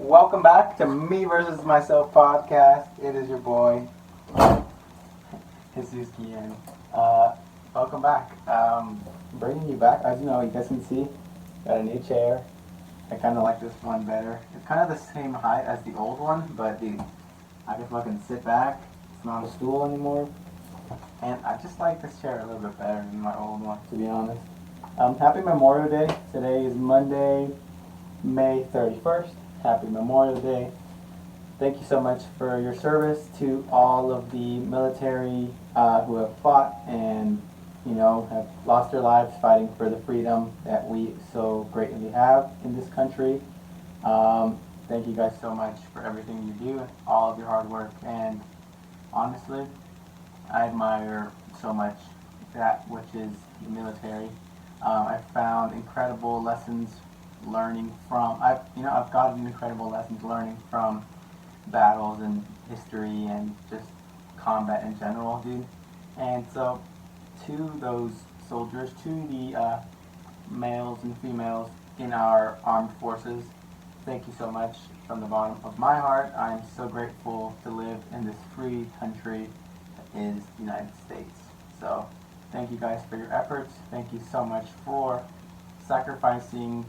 Welcome back to Me versus Myself podcast. It is your boy, Jesus Guillen. Welcome back. Bringing you back. As you know, you guys can see, got a new chair. I kind of like this one better. It's kind of the same height as the old one, but I can fucking sit back. It's not a stool anymore. And I just like this chair a little bit better than my old one, to be honest. Happy Memorial Day. Today is Monday, May 31st. Happy Memorial Day. Thank you so much for your service to all of the military who have fought and, have lost their lives fighting for the freedom that we so greatly have in this country. Thank you guys so much for everything you do, all of your hard work, and honestly, I admire so much that which is the military. I found incredible lessons learning from. I've gotten incredible lessons learning from battles and history and just combat in general, dude. And so, to those soldiers, to the males and females in our armed forces, thank you so much from the bottom of my heart. I am so grateful to live in this free country that is the United States. So, thank you guys for your efforts. Thank you so much for sacrificing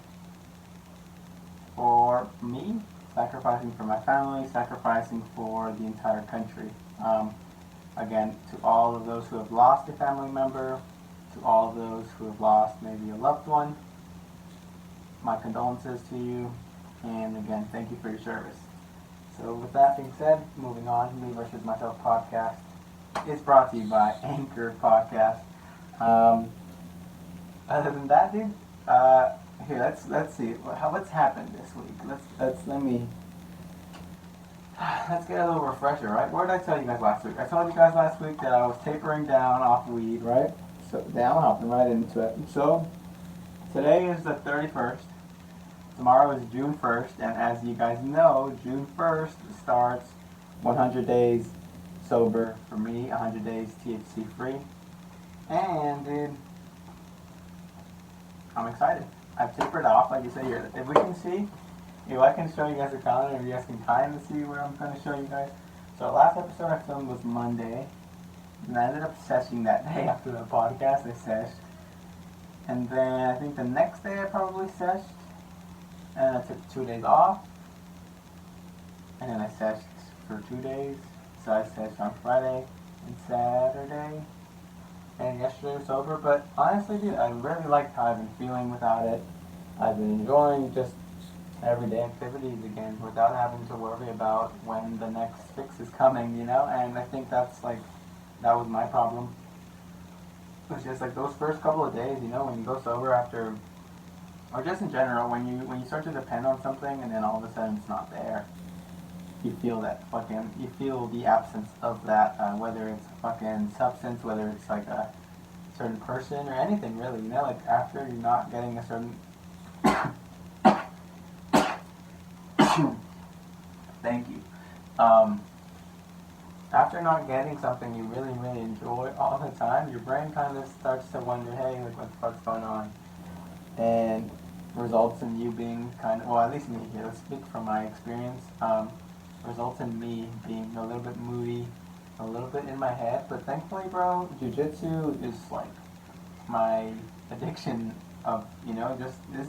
for me, sacrificing for my family, sacrificing for the entire country. Again, to all of those who have lost a family member, to all of those who have lost maybe a loved one, my condolences to you, and again, thank you for your service. So with that being said, moving on, Me versus Myself podcast is brought to you by Anchor Podcast. Other than that, dude, here let's see what's happened this week. Let's get a little refresher, right? What did I tell you guys last week? I told you guys last week that I was tapering down off weed, right? So down, hopping right into it. So today is the 31st. Tomorrow is June 1st, and as you guys know, June 1st starts 100 days sober for me, 100 days THC free. And dude, I'm excited. I've tapered off, like you said here. If we can see, if I can show you guys the calendar, if you guys can kind of see where I'm going to show you guys. So the last episode I filmed was Monday, and I ended up seshing that day after the podcast. I seshed, and then I think the next day I probably seshed, and I took 2 days off, and then I seshed for 2 days. So I seshed on Friday and Saturday. And yesterday was sober, but honestly, dude, I really like how I've been feeling without it. I've been enjoying just everyday activities again without having to worry about when the next fix is coming, and I think that was my problem. It's just like those first couple of days, when you go sober after, or just in general, when you start to depend on something and then all of a sudden it's not there. You feel you feel the absence of that, whether it's a fucking substance, whether it's like a certain person or anything really, like after you're not getting a certain, thank you, after not getting something you really, really enjoy all the time, your brain kind of starts to wonder, hey, like what the fuck's going on? And results in you being at least me here, let's speak from my experience, results in me being a little bit moody, a little bit in my head, but thankfully, bro, jiu-jitsu is like my addiction of,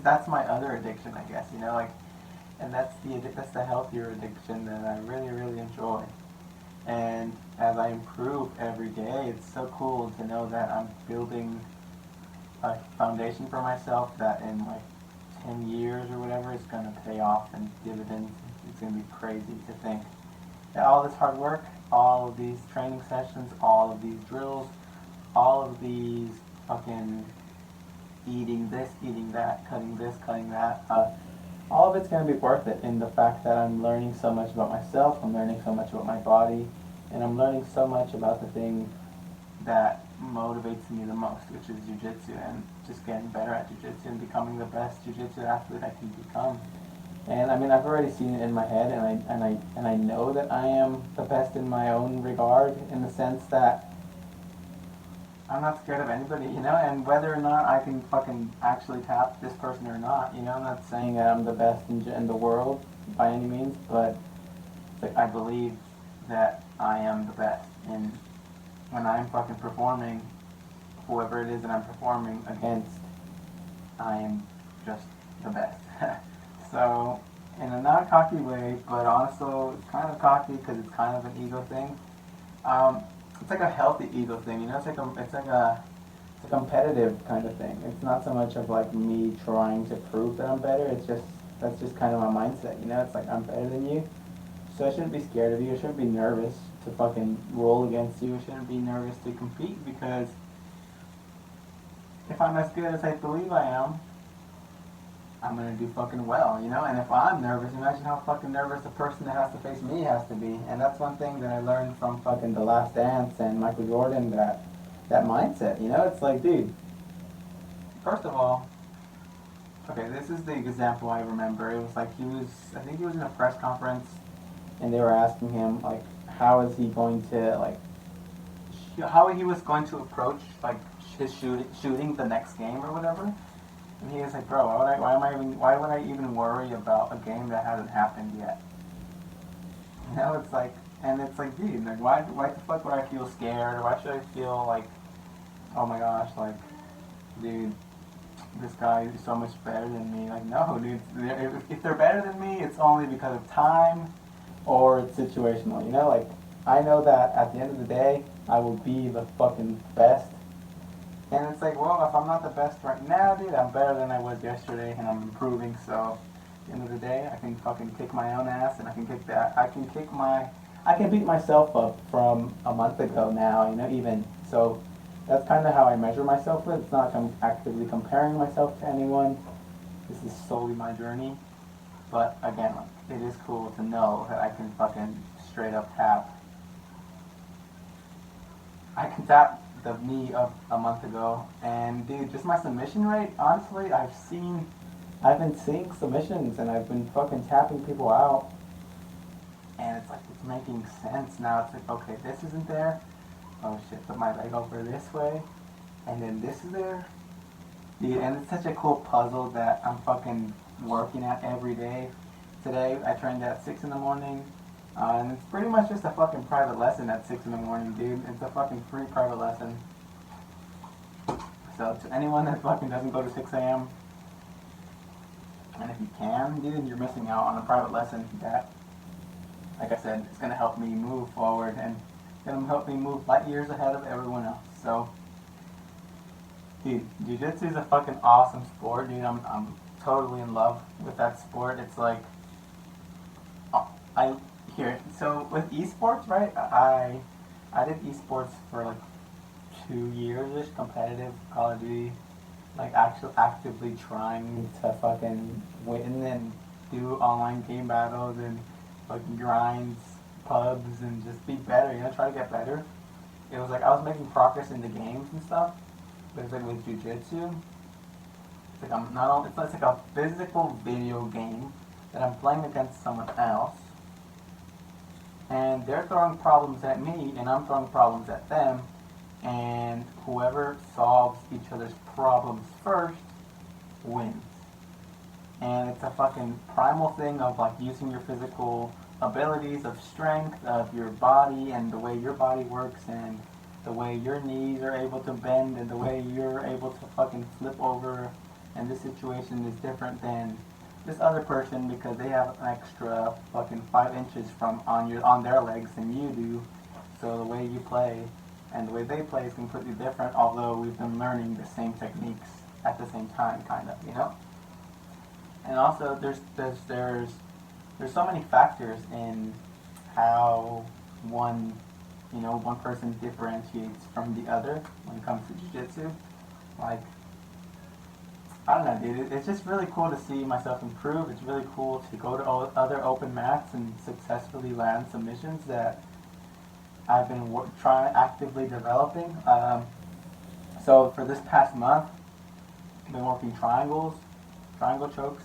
that's my other addiction, I guess, and that's the healthier addiction that I really, really enjoy. And as I improve every day, it's so cool to know that I'm building a foundation for myself that in like 10 years or whatever is going to pay off in dividends. It's going to be crazy to think that all this hard work, all of these training sessions, all of these drills, all of these fucking eating this, eating that, cutting this, cutting that, all of it's going to be worth it in the fact that I'm learning so much about myself, I'm learning so much about my body, and I'm learning so much about the thing that motivates me the most, which is jiu-jitsu, and just getting better at jiu-jitsu and becoming the best jiu-jitsu athlete I can become. And I mean, I've already seen it in my head, and I know that I am the best in my own regard, in the sense that I'm not scared of anybody, you know, and whether or not I can fucking actually tap this person or not, you know, I'm not saying that I'm the best in the world by any means, but it's like I believe that I am the best, and when I'm fucking performing, whoever it is that I'm performing against, I am just the best. So, in a not cocky way, but also it's kind of cocky because it's kind of an ego thing. Um, it's like a healthy ego thing, you know. It's a competitive kind of thing. It's not so much of like me trying to prove that I'm better. It's just that's just kind of my mindset, you know. It's like I'm better than you, so I shouldn't be scared of you. I shouldn't be nervous to fucking roll against you. I shouldn't be nervous to compete because if I'm as good as I believe I am, I'm gonna do fucking well, you know. And if I'm nervous, imagine how fucking nervous the person that has to face me has to be. And that's one thing that I learned from fucking The Last Dance and Michael Jordan, that mindset, you know. It's like, dude, first of all, okay, this is the example I remember. It was like I think he was in a press conference, and they were asking him like, how is he going to like, how he was going to approach like his shooting the next game or whatever. And he was like, bro, why would I even worry about a game that hasn't happened yet? You know, it's like, and it's like, dude, like, why the fuck would I feel scared? Or why should I feel like, oh my gosh, like, dude, this guy is so much better than me? Like, no, dude, if they're better than me, it's only because of time or it's situational. You know, like, I know that at the end of the day, I will be the fucking best. And it's like, well, if I'm not the best right now, dude, I'm better than I was yesterday, and I'm improving. So, at the end of the day, I can fucking kick my own ass, and I can kick that. I can beat myself up from a month ago now. You know, even so, that's kind of how I measure myself with. It's not actively comparing myself to anyone. This is solely my journey. But again, it is cool to know that I can fucking straight up tap. I can tap the me of a month ago, and dude, just my submission rate. Honestly, I've been seeing submissions, and I've been fucking tapping people out, and it's like it's making sense now. It's like, okay, this isn't there. Oh shit, put my leg over this way, and then this is there. Dude, and it's such a cool puzzle that I'm fucking working at every day. Today, I trained at 6 in the morning. And it's pretty much just a fucking private lesson at 6 in the morning, dude. It's a fucking free private lesson. So to anyone that fucking doesn't go to 6 a.m., and if you can, dude, you're missing out on a private lesson that, like I said, it's going to help me move forward and going to help me move light years ahead of everyone else. So, dude, jiu-jitsu is a fucking awesome sport, dude. I'm totally in love with that sport. It's like, I here. So with esports, right? I did esports for like 2 years ish, competitive Call of Duty, like actually actively trying to fucking win and do online game battles and fucking grinds, pubs, and just be better. You know, try to get better. It was like I was making progress in the games and stuff, but it's like with jujitsu, it's like I'm not. It's like a physical video game that I'm playing against someone else, and they're throwing problems at me, and I'm throwing problems at them, and whoever solves each other's problems first wins. And it's a fucking primal thing of like using your physical abilities of strength of your body and the way your body works and the way your knees are able to bend and the way you're able to fucking flip over. And this situation is different than this other person because they have an extra fucking 5 inches from on their legs than you do. So the way you play and the way they play is completely different. Although we've been learning the same techniques at the same time, kind of, you know. And also, there's so many factors in how one person differentiates from the other when it comes to jiu-jitsu. Like, I don't know, dude. It's just really cool to see myself improve. It's really cool to go to other open mats and successfully land submissions that I've been trying actively developing. So for this past month, I've been working triangle chokes,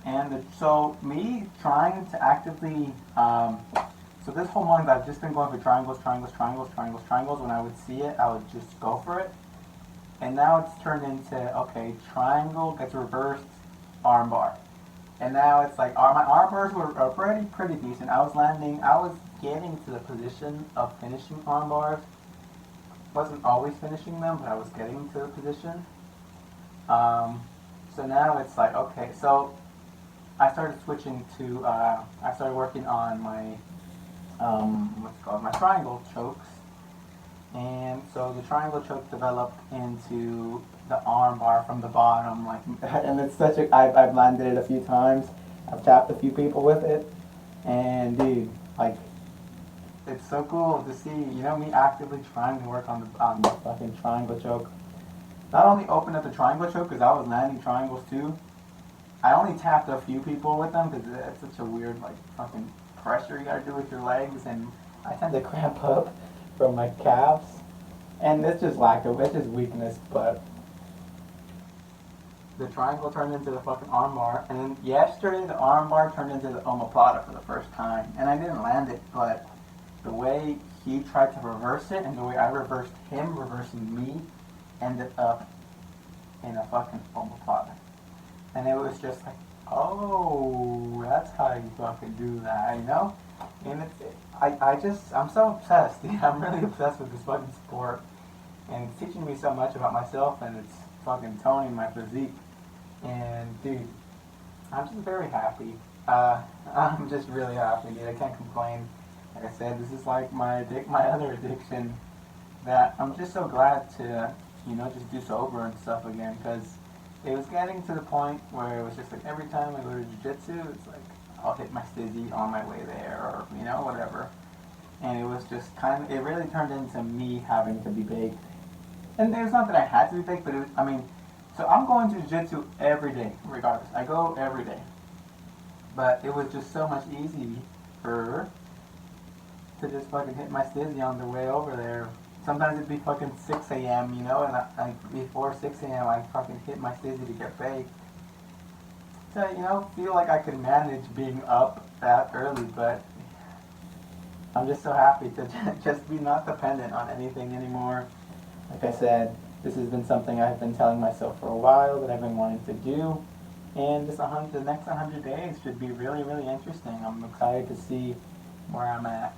and so me trying to actively. So this whole month I've just been going for triangles. When I would see it, I would just go for it. and now it's turned into, okay, triangle gets reversed armbar. And now it's like my arm bars were already pretty decent. I was getting to the position of finishing arm bars. Wasn't always finishing them, but I was getting to the position. Um, so now it's like, okay, so I started switching to, I started working on my, what's it called, my triangle chokes. And so the triangle choke developed into the arm bar from the bottom, like, and it's such a, I've landed it a few times. I've tapped a few people with it, and dude, like, it's so cool to see, me actively trying to work on the fucking triangle choke. Not only opened up the triangle choke because I was landing triangles too. I only tapped a few people with them because it's such a weird, like, fucking pressure you gotta do with your legs, and I tend to cramp up from my calves. And it's just it's just weakness, but the triangle turned into the fucking armbar, and then yesterday the armbar turned into the omoplata for the first time, and I didn't land it, but the way he tried to reverse it and the way I reversed him reversing me ended up in a fucking omoplata. And it was just like, oh, that's how you fucking do that, And I'm so obsessed. I'm really obsessed with this fucking sport. And it's teaching me so much about myself, and it's fucking toning my physique. And, dude, I'm just very happy. I'm just really happy, dude. I can't complain. Like I said, this is like my other addiction that I'm just so glad to, just do sober and stuff again, because it was getting to the point where it was just like every time I go to jiu-jitsu, it's like I'll hit my stizzy on my way there, or whatever. And it was just it really turned into me having to be baked. And it's not that I had to be baked, but so I'm going to jiu-jitsu every day, regardless. I go every day. But it was just so much easier to just fucking hit my stizzy on the way over there. Sometimes it'd be fucking 6 a.m., and before 6 a.m. I fucking hit my stizzy to get baked. To, feel like I could manage being up that early, but I'm just so happy to just be not dependent on anything anymore. Like I said, this has been something I've been telling myself for a while that I've been wanting to do. And the next 100 days should be really, really interesting. I'm excited to see where I'm at,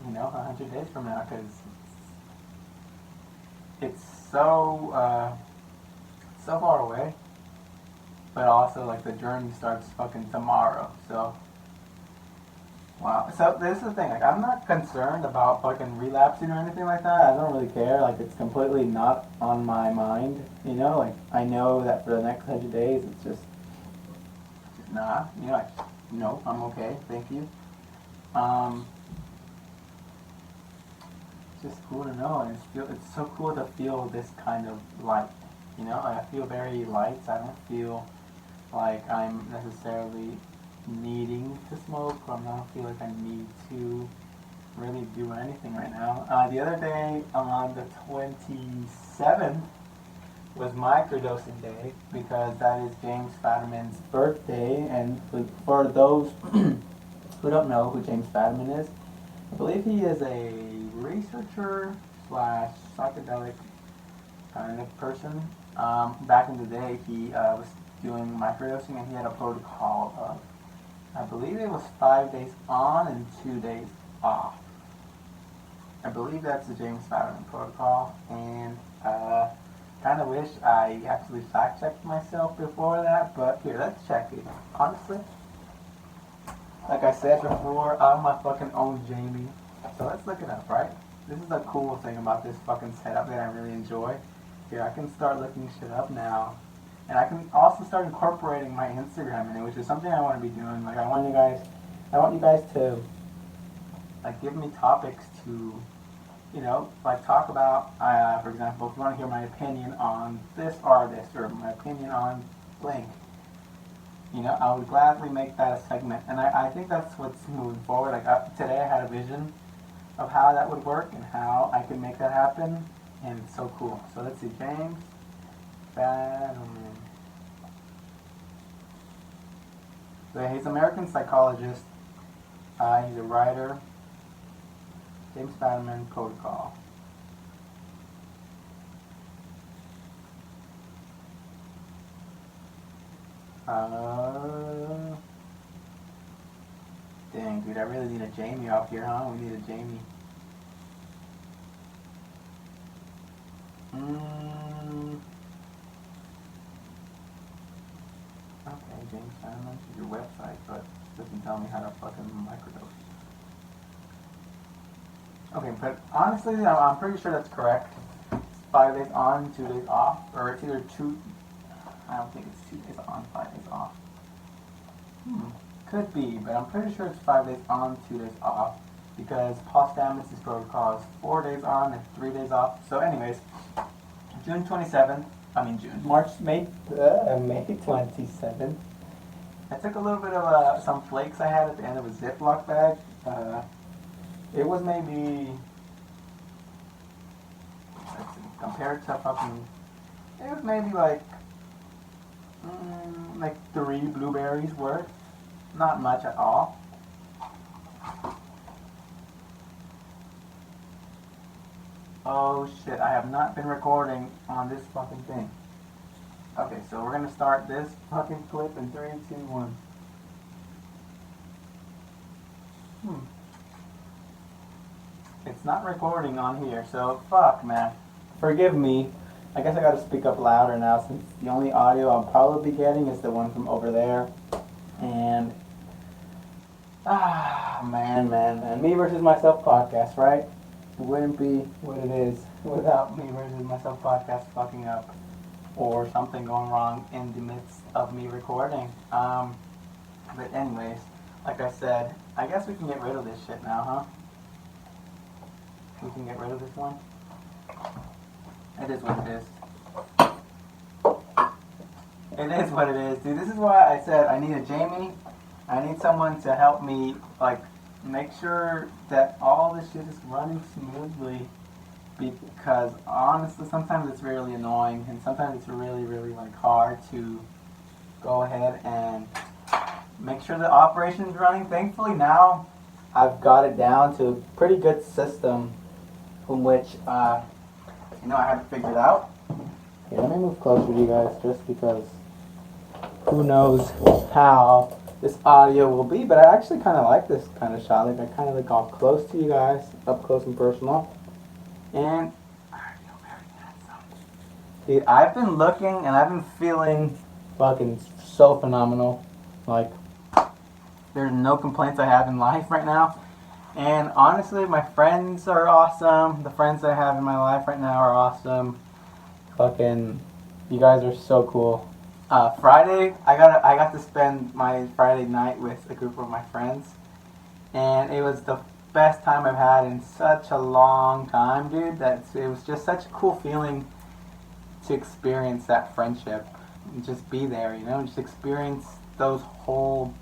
100 days from now, because it's so far away. But also, like, the journey starts fucking tomorrow. So, wow. So this is the thing. Like, I'm not concerned about fucking relapsing or anything like that. I don't really care. Like, it's completely not on my mind. Like, I know that for the next 100 days, it's just nah. No, I'm okay. Thank you. It's just cool to know, and it's so cool to feel this kind of light. I feel very light. I don't feel like I'm necessarily needing to smoke, or I don't feel like I need to really do anything right now. The other day, on the 27th, was microdosing day, because that is James Fadiman's birthday, and for those who don't know who James Fadiman is, I believe he is a researcher slash psychedelic kind of person. Back in the day, he was doing microdosing, and he had a protocol of, I believe it was 5 days on and 2 days off. I believe that's the James Fadiman protocol, and kind of wish I actually fact checked myself before that, but here, let's check it. Honestly, like I said before, I'm my fucking own Jamie. So let's look it up, right? This is the cool thing about this fucking setup that I really enjoy. Here, I can start looking shit up now. And I can also start incorporating my Instagram in it, which is something I want to be doing. Like, I want you guys to, like, give me topics to, like, talk about, for example, if you want to hear my opinion on this artist, or my opinion on blank, I would gladly make that a segment. And I think that's what's moving forward. Like, today I had a vision of how that would work and how I can make that happen, and it's so cool. So let's see, James Fadiman. So he's an American psychologist. He's a writer. James Fadiman protocol. Uh, Dang, dude, I really need a Jamie off here, huh? We need a Jamie. Mm, okay, James, I don't know your website, but it doesn't tell me how to fucking microdose. Okay, but honestly, I'm pretty sure that's correct. It's 5 days on, 2 days off, or it's either two. I don't think it's 2 days on, 5 days off. Could be, but I'm pretty sure it's 5 days on, 2 days off, because Paul Stamets' protocol is 4 days on and 3 days off. So, anyways, June 27th. I mean June. May 27th. I took a little bit of some flakes I had at the end of a Ziploc bag. It was maybe, let's see, compared to fucking, it was maybe like 3 blueberries worth. Not much at all. Oh shit, I have not been recording on this fucking thing. Okay, so we're gonna start this fucking clip in 3, 2, 1. It's not recording on here, so fuck, man. Forgive me. I guess I gotta speak up louder now since the only audio I'll probably be getting is the one from over there. And man. Me versus myself podcast, right? It wouldn't be what it is without me versus myself podcast fucking up or something going wrong in the midst of me recording. But anyways, like I said, I guess we can get rid of this shit now, huh? We can get rid of this one. It is what it is. It is what it is, dude. This is why I said I need a Jamie. I need someone to help me, like, make sure that all this shit is running smoothly. Because honestly, sometimes it's really annoying, and sometimes it's really, really like hard to go ahead and make sure the operation is running. Thankfully, now I've got it down to a pretty good system, from which I had to figure it out. Okay, let me move closer to you guys, just because who knows how this audio will be, but I actually kind of like this kind of shot. Like, I kind of like all close to you guys, up close and personal. And I feel very handsome. Dude, I've been looking and I've been feeling fucking so phenomenal. Like, there's no complaints I have in life right now. And honestly, my friends are awesome. The friends I have in my life right now are awesome. Fucking, you guys are so cool. Friday, I got to spend my Friday night with a group of my friends, and it was the best time I've had in such a long time, dude. It was just such a cool feeling to experience that friendship and just be there, and just experience those whole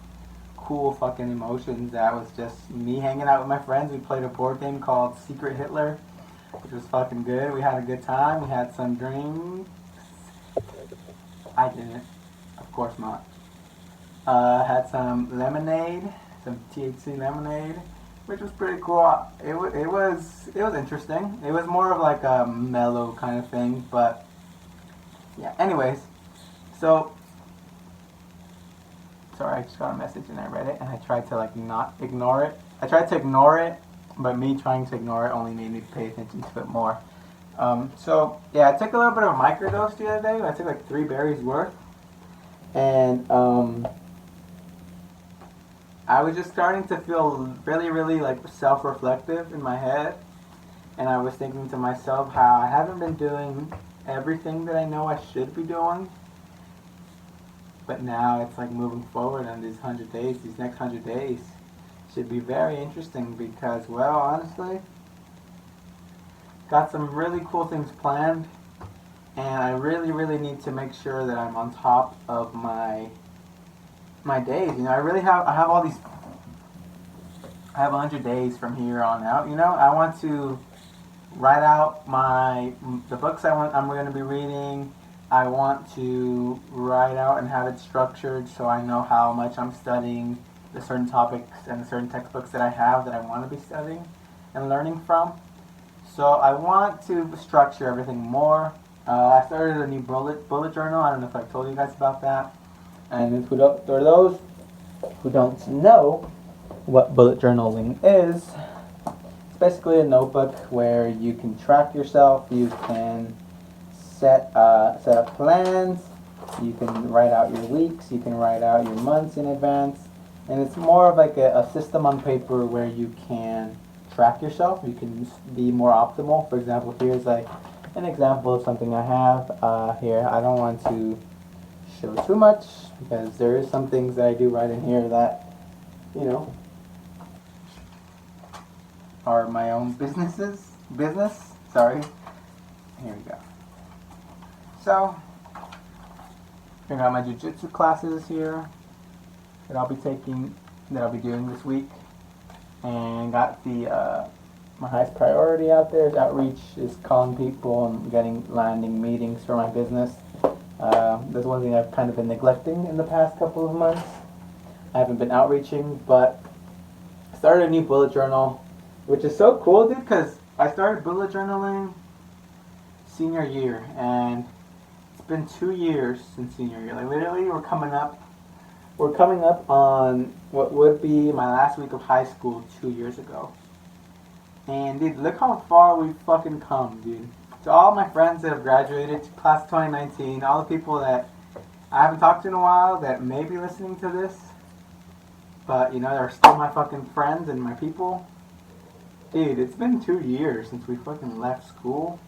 cool fucking emotions. That was just me hanging out with my friends. We played a board game called Secret Hitler, which was fucking good. We had a good time. We had some drinks. I didn't. Of course not. Had some lemonade, some THC lemonade, which was pretty cool. It was interesting. It was more of like a mellow kind of thing, but yeah. Anyways, so sorry, I just got a message and I read it and I tried to like not ignore it. I tried to ignore it, but me trying to ignore it only made me pay attention to it more. So yeah, I took a little bit of a microdose the other day. I took like 3 berries worth, and I was just starting to feel really, really like self-reflective in my head, and I was thinking to myself how I haven't been doing everything that I know I should be doing, but now it's like moving forward on these next 100 days should be very interesting because, well, honestly, got some really cool things planned, and I really, really need to make sure that I'm on top of my days. I have all these. I have 100 days from here on out. I want to write out the books I'm going to be reading. I want to write out and have it structured so I know how much I'm studying the certain topics and the certain textbooks that I have that I want to be studying and learning from. So I want to structure everything more. I started a new bullet journal. I don't know if I've told you guys about that. And for those who don't know what bullet journaling is, it's basically a notebook where you can track yourself, you can set up plans, you can write out your weeks, you can write out your months in advance, and it's more of like a system on paper where you can track yourself, you can be more optimal. For example, here's like an example of something I have here. I don't want to show too much because there is some things that I do right in here that, you know, are my own business, sorry. Here we go. So, I got my jiu-jitsu classes here that I'll be taking, that I'll be doing this week, and got the my highest priority out there is outreach, is calling people and landing meetings for my business. That's one thing I've kind of been neglecting in the past couple of months. I haven't been outreaching, but I started a new bullet journal, which is so cool, dude, because I started bullet journaling senior year, and it's been 2 years since senior year. Like literally, we're coming up on what would be my last week of high school 2 years ago. And dude, look how far we've fucking come, dude. To all my friends that have graduated, to class 2019, all the people that I haven't talked to in a while that may be listening to this, but you know, they're still my fucking friends and my people. Dude, it's been 2 years since we fucking left school.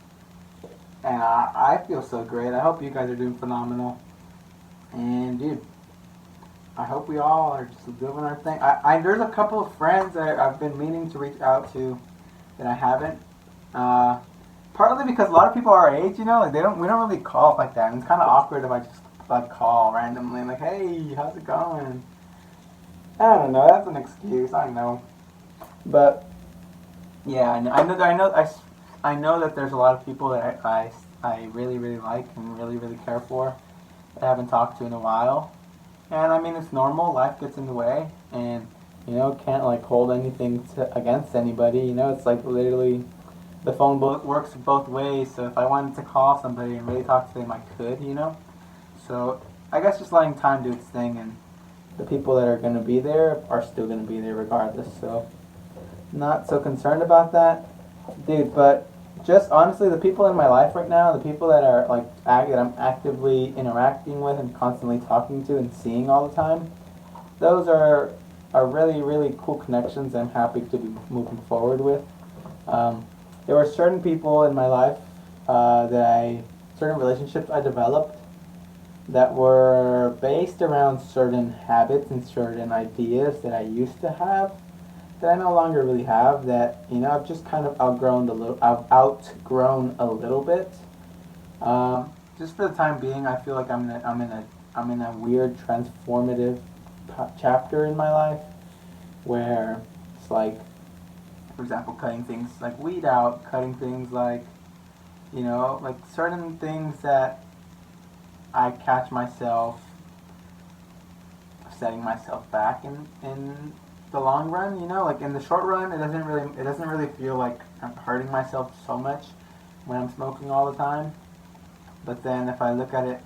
And I feel so great. I hope you guys are doing phenomenal. And dude, I hope we all are just doing our thing. There's a couple of friends that I've been meaning to reach out to that I haven't. Partly because a lot of people our age, you know, like we don't really call like that, and it's kind of awkward if I just like call randomly, like, hey, how's it going? I don't know. That's an excuse. I know, but yeah, I know that there's a lot of people that I really really like and really really care for that I haven't talked to in a while. And I mean, it's normal. Life gets in the way, and you know, can't like hold anything against anybody. You know, it's like literally the phone works both ways. So if I wanted to call somebody and really talk to them, I could. You know, so I guess just letting time do its thing, and the people that are going to be there are still going to be there regardless. So not so concerned about that, dude. But just honestly, the people in my life right now, the people that are like that I'm actively interacting with and constantly talking to and seeing all the time, those are really really cool connections I'm happy to be moving forward with. There were certain people in my life certain relationships I developed that were based around certain habits and certain ideas that I used to have that I no longer really have, that you know I've just kind of I've outgrown a little bit. Just for the time being, I feel like I'm in a weird transformative chapter in my life where it's like, for example, cutting things like weed out, cutting things like, you know, like certain things that I catch myself setting myself back in the long run. You know, like in the short run, it doesn't really feel like I'm hurting myself so much when I'm smoking all the time. But then if I look at it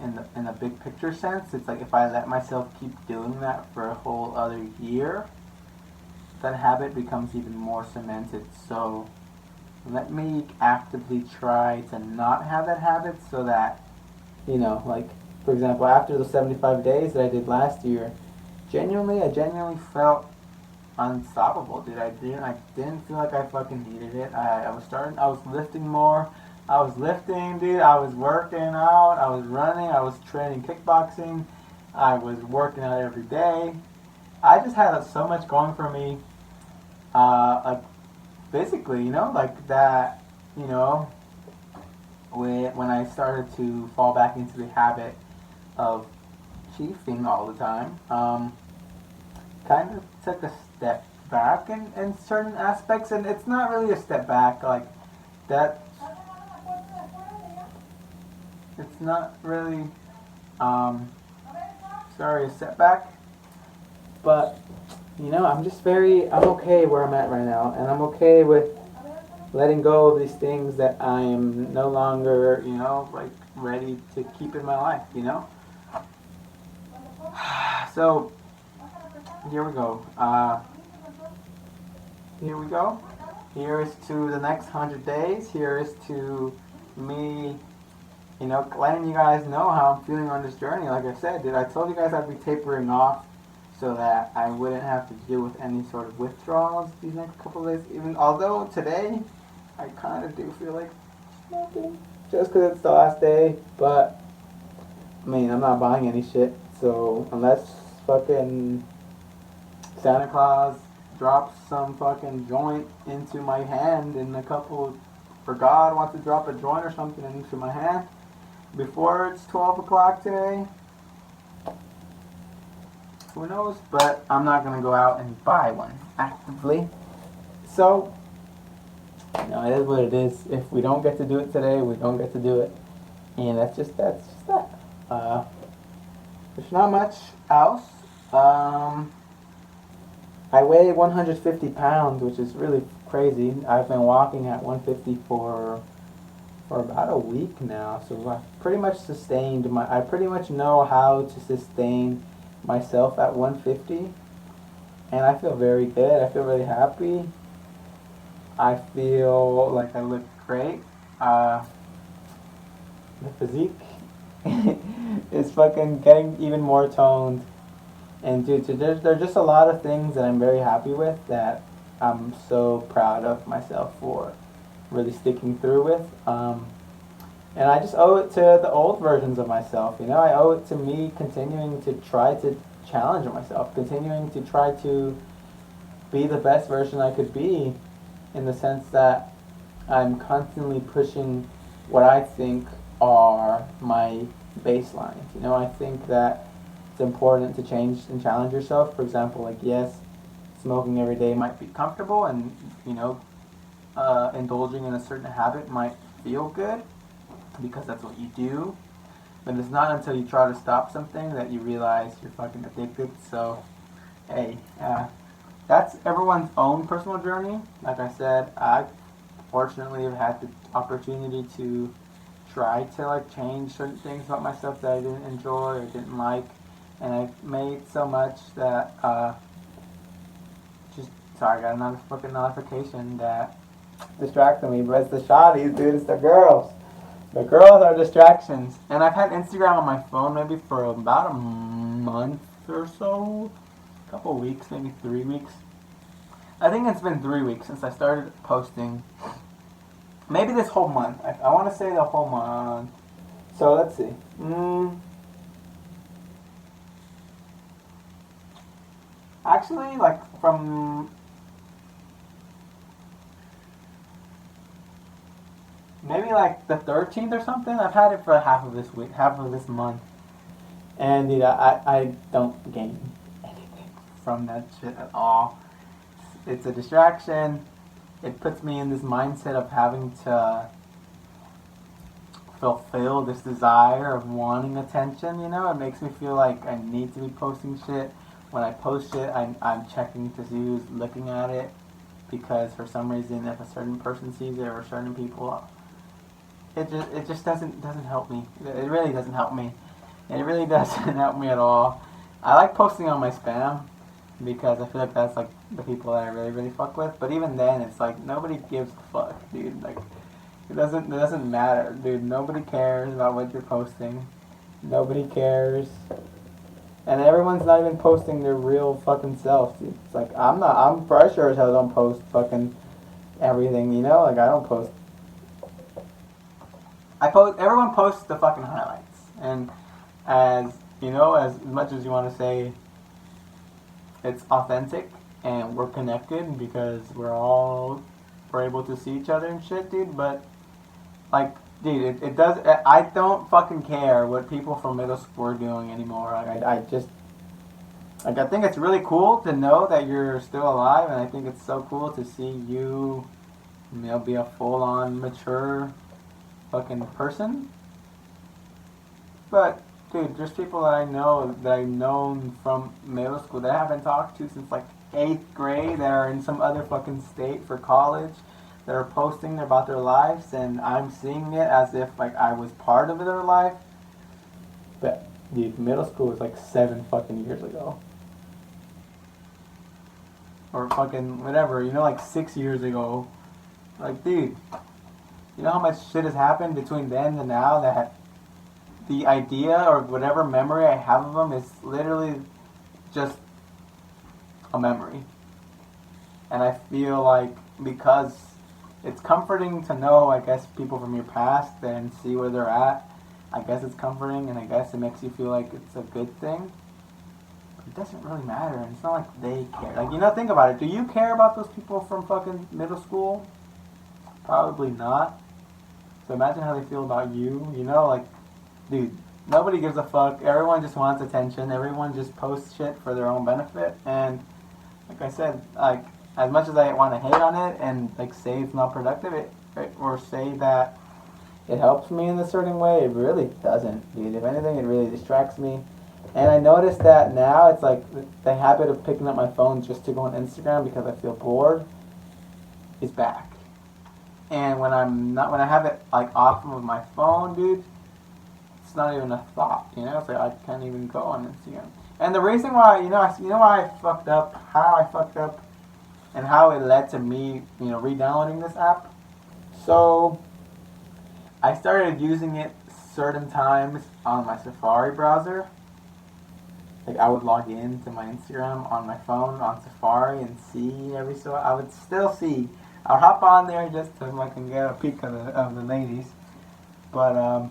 in the big picture sense, it's like if I let myself keep doing that for a whole other year, that habit becomes even more cemented. So let me actively try to not have that habit so that, you know, like for example, after the 75 days that I did last year, I genuinely felt unstoppable, dude. I didn't feel like I fucking needed it. I was lifting more. I was lifting, dude. I was working out. I was running. I was training kickboxing. I was working out every day. I just had so much going for me. Like basically, you know, like that, you know, when I started to fall back into the habit of chiefing all the time, kind of took a step back in certain aspects, and it's not really a step back like that. It's not really, sorry, a setback, but you know, I'm okay where I'm at right now, and I'm okay with letting go of these things that I am no longer, you know, like ready to keep in my life, you know. So here we go. Here we go. Here is to the next 100 days. Here is to me, letting you guys know how I'm feeling on this journey. Like I said, I told you guys I'd be tapering off so that I wouldn't have to deal with any sort of withdrawals these next couple of days. Even although today, I kind of do feel like smoking just because it's the last day. But I mean, I'm not buying any shit. So unless fucking Santa Claus drops some fucking joint into my hand in a couple, or God wants to drop a joint or something into my hand before it's 12 o'clock today, who knows? But I'm not gonna go out and buy one actively. So, it is what it is. If we don't get to do it today, we don't get to do it, and that's just that. There's not much else. I weigh 150 pounds, which is really crazy. I've been walking at 150 for about a week now, so I pretty much I pretty much know how to sustain myself at 150, and I feel very good. I feel really happy. I feel like I look great. The physique is fucking getting even more toned. And dude, there's just a lot of things that I'm very happy with that I'm so proud of myself for really sticking through with. And I just owe it to the old versions of myself. I owe it to me continuing to try to challenge myself, continuing to try to be the best version I could be, in the sense that I'm constantly pushing what I think are my baselines. I think that it's important to change and challenge yourself. For example, like, yes, smoking every day might be comfortable, and indulging in a certain habit might feel good because that's what you do. But it's not until you try to stop something that you realize you're fucking addicted. So, hey, that's everyone's own personal journey. Like I said, I fortunately have had the opportunity to try to change certain things about myself that I didn't enjoy or didn't like, and I've made so much that sorry, I got another fucking notification that distracted me, but it's the shotties, dude. It's the girls. The girls are distractions. And I've had Instagram on my phone maybe for about a month or so. A couple weeks, maybe 3 weeks. I think it's been 3 weeks since I started posting. Maybe this whole month. I want to say the whole month. So let's see. Actually, from maybe the 13th or something. I've had it for half of this week, half of this month. And I don't gain anything from that shit at all. It's a distraction. It puts me in this mindset of having to fulfill this desire of wanting attention. It makes me feel like I need to be posting shit. When I post shit, I'm checking to see who's looking at it, because for some reason, if a certain person sees it or certain people, it just doesn't help me. It really doesn't help me. It really doesn't help me at all. I like posting on my spam because I feel like that's the people that I really, really fuck with. But even then, it's nobody gives a fuck, dude. It doesn't matter, dude. Nobody cares about what you're posting. Nobody cares. And everyone's not even posting their real fucking self, dude. It's I'm pretty sure as hell don't post fucking everything, I don't post. Everyone posts the fucking highlights. And as much as you want to say it's authentic and we're connected because we're able to see each other and shit, dude, but dude, it does. I don't fucking care what people from middle school are doing anymore. I just I think it's really cool to know that you're still alive, and I think it's so cool to see you, be a full-on mature fucking person. But dude, there's people that I've known from middle school that I haven't talked to since 8th grade that are in some other fucking state for college, that are posting about their lives, and I'm seeing it as if I was part of their life. But Dude, middle school was like 7 fucking years ago. Or fucking whatever, like 6 years ago. Like, dude, you know how much shit has happened between then and now that the idea or whatever memory I have of them is literally just a memory. And I feel like because it's comforting to know, I guess, people from your past and see where they're at. I guess it's comforting, and I guess it makes you feel like it's a good thing. But it doesn't really matter, and it's not like they care. Like, think about it. Do you care about those people from fucking middle school? Probably not. So imagine how they feel about you. Like, dude, nobody gives a fuck. Everyone just wants attention. Everyone just posts shit for their own benefit. And like I said, like, as much as I want to hate on it and like say it's not productive, or say that it helps me in a certain way, it really doesn't, dude. If anything, it really distracts me. And I noticed that now it's like the habit of picking up my phone just to go on Instagram because I feel bored is back. And when I have it like off of my phone, dude, it's not even a thought. It's like I can't even go on Instagram. And the reason why, why I fucked up, how I fucked up, and how it led to me, re-downloading this app. So I started using it certain times on my Safari browser. Like, I would log in to my Instagram on my phone on Safari and see I would still see. I'll hop on there just so I can get a peek of the ladies. But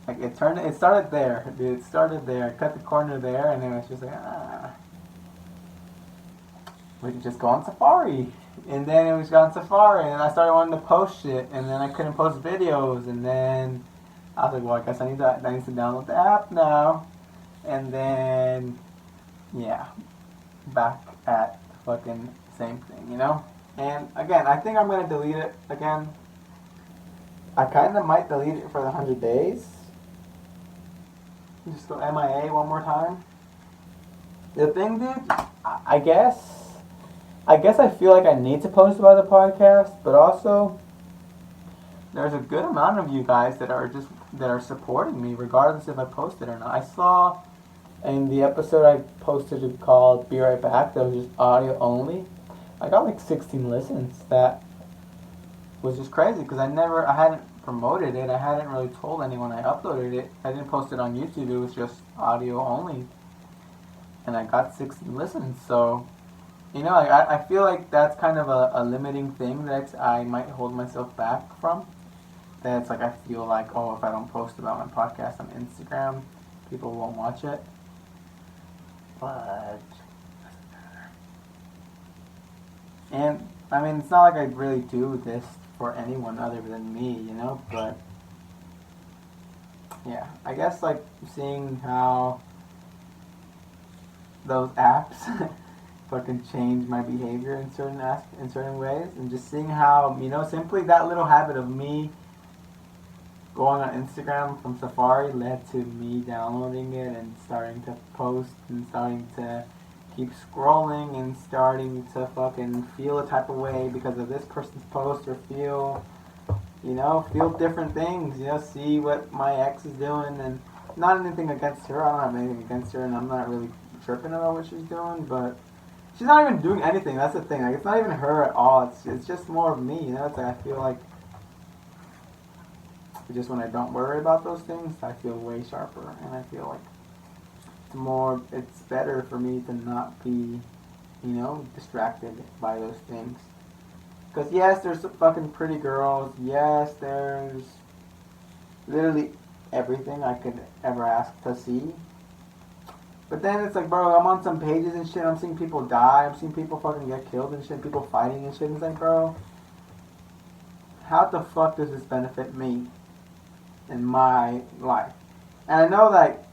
like it started there, dude. It started there. I cut the corner there, and then it's just like we could just go on Safari. And then it was on Safari, and I started wanting to post shit, and then I couldn't post videos, and then I was like, well, I guess I need to download the app now. And then, yeah, back at the fucking same thing, And again, I think I'm gonna delete it again. I kind of might delete it for the 100 days. Just go MIA one more time. The thing, dude, I guess I feel like I need to post about the podcast, but also there's a good amount of you guys that are supporting me regardless if I post it or not. I saw in the episode I posted called Be Right Back that was just audio only. I got like 16 listens. That was just crazy because I hadn't promoted it. I hadn't really told anyone I uploaded it. I didn't post it on YouTube. It was just audio only. And I got 16 listens, so I feel like that's kind of a limiting thing that I might hold myself back from. That it's like I feel like, oh, if I don't post about my podcast on Instagram, people won't watch it. But doesn't matter. And I mean, it's not like I really do this for anyone other than me, But yeah, I guess like seeing how those apps fucking change my behavior in certain ways, and just seeing how simply that little habit of me going on Instagram from Safari led to me downloading it and starting to post and starting to keep scrolling and starting to fucking feel a type of way because of this person's post, or feel different things, see what my ex is doing, and not anything against her. I don't have anything against her, and I'm not really tripping about what she's doing, but she's not even doing anything. That's the thing. Like, it's not even her at all. It's just more of me, It's like I feel like just when I don't worry about those things, I feel way sharper, and I feel like it's better for me to not be, distracted by those things. Because yes, there's fucking pretty girls. Yes, there's literally everything I could ever ask to see. But then it's like, bro, I'm on some pages and shit. I'm seeing people die. I'm seeing people fucking get killed and shit. People fighting and shit. And it's like, bro, how the fuck does this benefit me in my life? And I know that,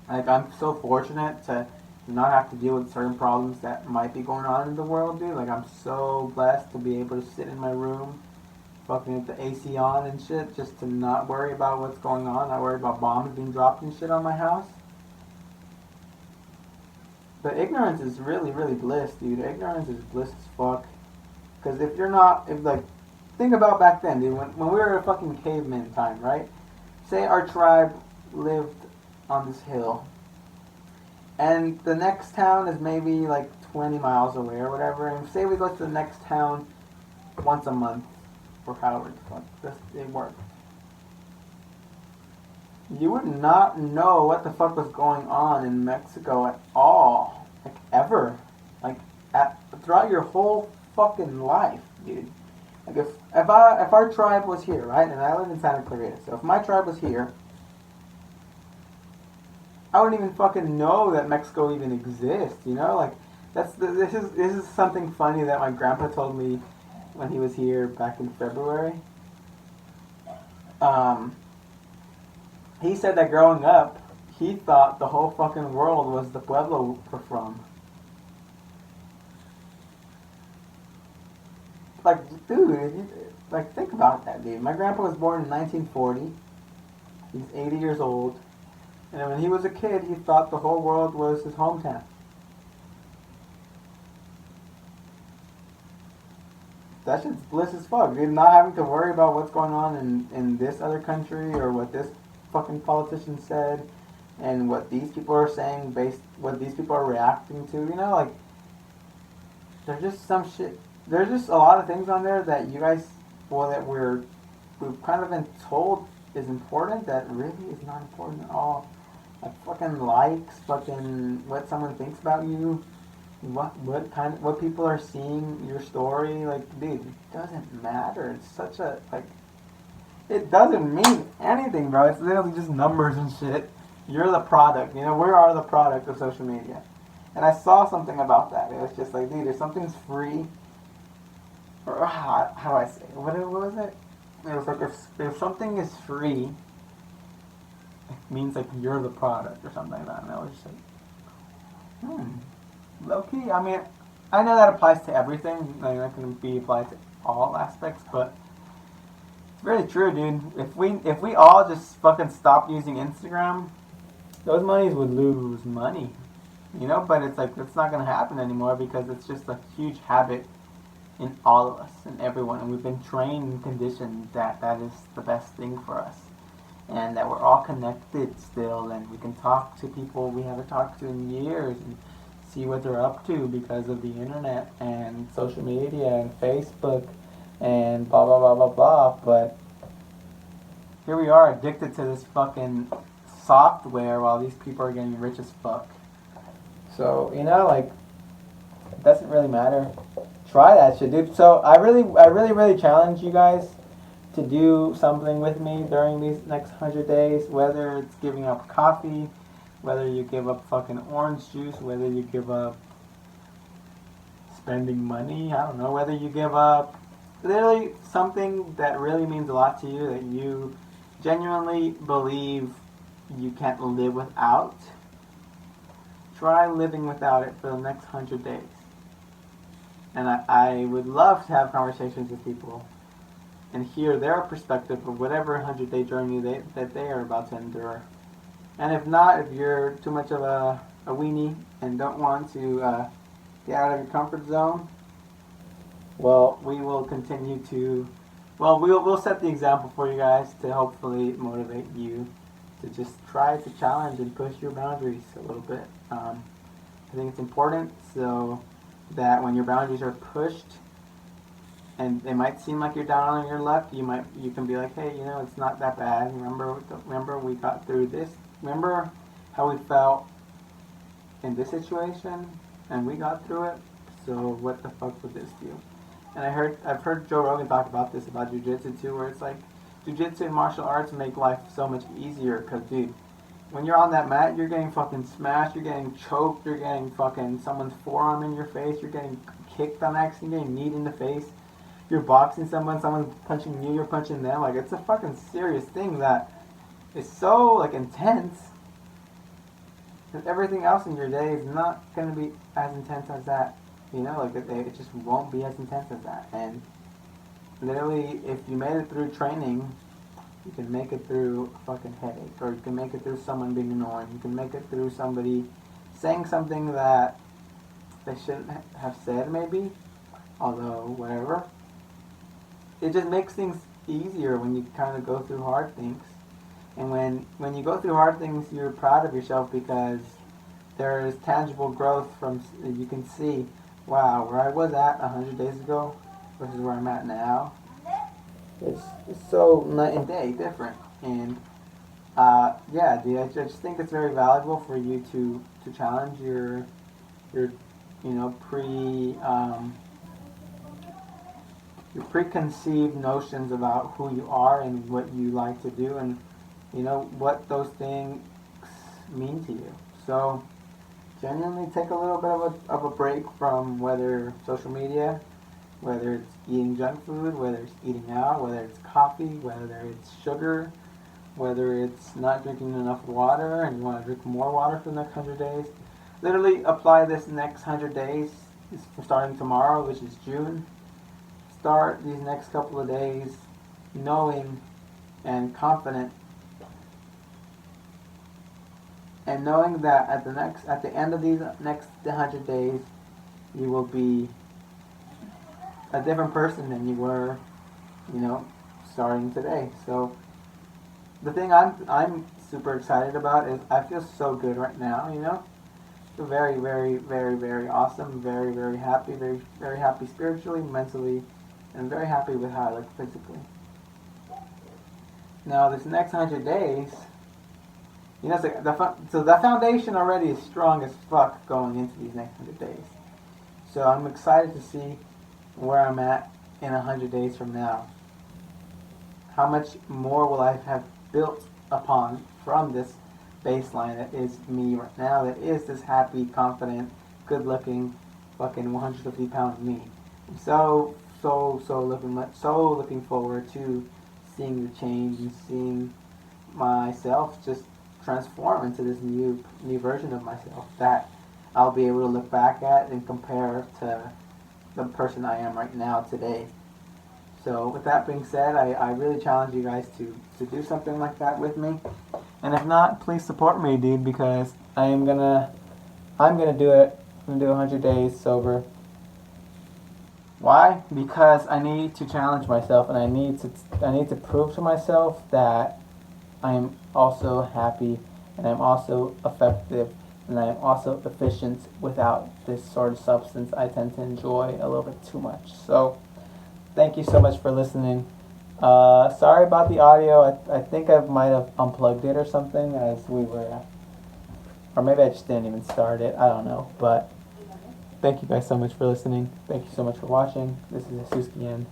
like, I'm so fortunate to not have to deal with certain problems that might be going on in the world, dude. Like, I'm so blessed to be able to sit in my room, fucking with the AC on and shit, just to not worry about what's going on, not worry about bombs being dropped and shit on my house. But ignorance is really, really bliss, dude. Ignorance is bliss as fuck. Because think about back then, dude, when we were a fucking caveman time, right? Say our tribe lived on this hill. And the next town is maybe like 20 miles away or whatever. And say we go to the next town once a month, or however the fuck it works. You would not know what the fuck was going on in Mexico at all. Like, ever. Like, throughout your whole fucking life, dude. Like, if our tribe was here, right, and I live in Santa Clarita, so if my tribe was here, I wouldn't even fucking know that Mexico even exists, you know? Like, this is something funny that my grandpa told me when he was here back in February. He said that growing up, he thought the whole fucking world was the Pueblo we're from. Like, dude, like, think about that, dude. My grandpa was born in 1940. He's 80 years old. And when he was a kid, he thought the whole world was his hometown. That shit's bliss as fuck, dude. Not having to worry about what's going on in this other country or what this fucking politician said and what these people are saying based what these people are reacting to, you know, like there's just some shit there's just a lot of things on there that you guys that we've kind of been told is important that really is not important at all. Like fucking likes, fucking what someone thinks about you, what people are seeing your story, like dude, it doesn't matter. It's such a like it doesn't mean anything, bro. It's literally just numbers and shit. You're the product. You know, we are the product of social media. And I saw something about that. It was just like, dude, if something's free, or how do I say it? What was it? It was like if something is free, it means like you're the product or something like that. And I was just like, low key. I mean, I know that applies to everything. Like that can be applied to all aspects, but it's really true, dude. If we all just fucking stopped using Instagram, those monies would lose money. You know, but it's like it's not gonna happen anymore because it's just a huge habit in all of us and everyone, and we've been trained and conditioned that that is the best thing for us, and that we're all connected still, and we can talk to people we haven't talked to in years and see what they're up to because of the internet and social media and Facebook and blah blah blah blah blah. But here we are addicted to this fucking software while these people are getting rich as fuck. So, you know, like, it doesn't really matter. Try that shit, dude. So, I really challenge you guys to do something with me during these next 100 days, whether it's giving up coffee, whether you give up fucking orange juice, whether you give up spending money, I don't know, whether you give up literally something that really means a lot to you, that you genuinely believe you can't live without. Try living without it for the next 100 days. And I would love to have conversations with people and hear their perspective of whatever 100-day journey that they are about to endure. And if not, if you're too much of a weenie and don't want to get out of your comfort zone, well, we will continue to, we'll set the example for you guys to hopefully motivate you to just try to challenge and push your boundaries a little bit. I think it's important so that when your boundaries are pushed and it might seem like you're down on your luck, you can be like, hey, you know, it's not that bad. Remember we got through this. Remember how we felt in this situation and we got through it. So what the fuck would this do? And I've heard Joe Rogan talk about this about jiu-jitsu too, where it's like jiu-jitsu and martial arts make life so much easier because, dude, when you're on that mat, you're getting fucking smashed, you're getting choked, you're getting fucking someone's forearm in your face, you're getting kicked on accident, you're getting kneed in the face, you're boxing someone's punching you, you're punching them. Like, it's a fucking serious thing that is so, like, intense that everything else in your day is not going to be as intense as that. You know, like, it just won't be as intense as that. And literally, if you made it through training, you can make it through a fucking headache, or you can make it through someone being annoying. You can make it through somebody saying something that they shouldn't have said, maybe. Although, whatever. It just makes things easier when you kind of go through hard things. And when you go through hard things, you're proud of yourself because there is tangible growth from you can see, wow, where I was at 100 days ago versus where I'm at now. It's so night and day different. And yeah, dude, I just think it's very valuable for you to challenge your you know your preconceived notions about who you are and what you like to do and you know what those things mean to you. So genuinely take a little bit of a break from whether social media, whether it's eating junk food, whether it's eating out, whether it's coffee, whether it's sugar, whether it's not drinking enough water and you want to drink more water for the next 100 days. Literally apply this next 100 days, starting tomorrow, which is June. Start these next couple of days knowing and confident and knowing that at the end of these next 100 days you will be a different person than you were, you know, starting today. So the thing I'm super excited about is I feel so good right now, you know. I feel very, very, very, very awesome, very, very happy, very, very happy spiritually, mentally, and very happy with how I look physically. Now this next 100 days, you know, so the foundation already is strong as fuck going into these next 100 days. So I'm excited to see where I'm at in 100 days from now. How much more will I have built upon from this baseline that is me right now, that is this happy, confident, good-looking, fucking 150-pound me. I'm so looking forward to seeing the change and seeing myself just transform into this new version of myself that I'll be able to look back at and compare to the person I am right now today. So with that being said, I really challenge you guys to do something like that with me. And if not, please support me, dude, because I'm gonna do it. I'm gonna do 100 days sober. Why? Because I need to challenge myself and I need to prove to myself that I am also happy and I'm also effective and I am also efficient without this sort of substance I tend to enjoy a little bit too much. So thank you so much for listening. Sorry about the audio. I think I might have unplugged it or something as we were, or maybe I just didn't even start it. I don't know. But thank you guys so much for listening. Thank you so much for watching. This is Asuski, and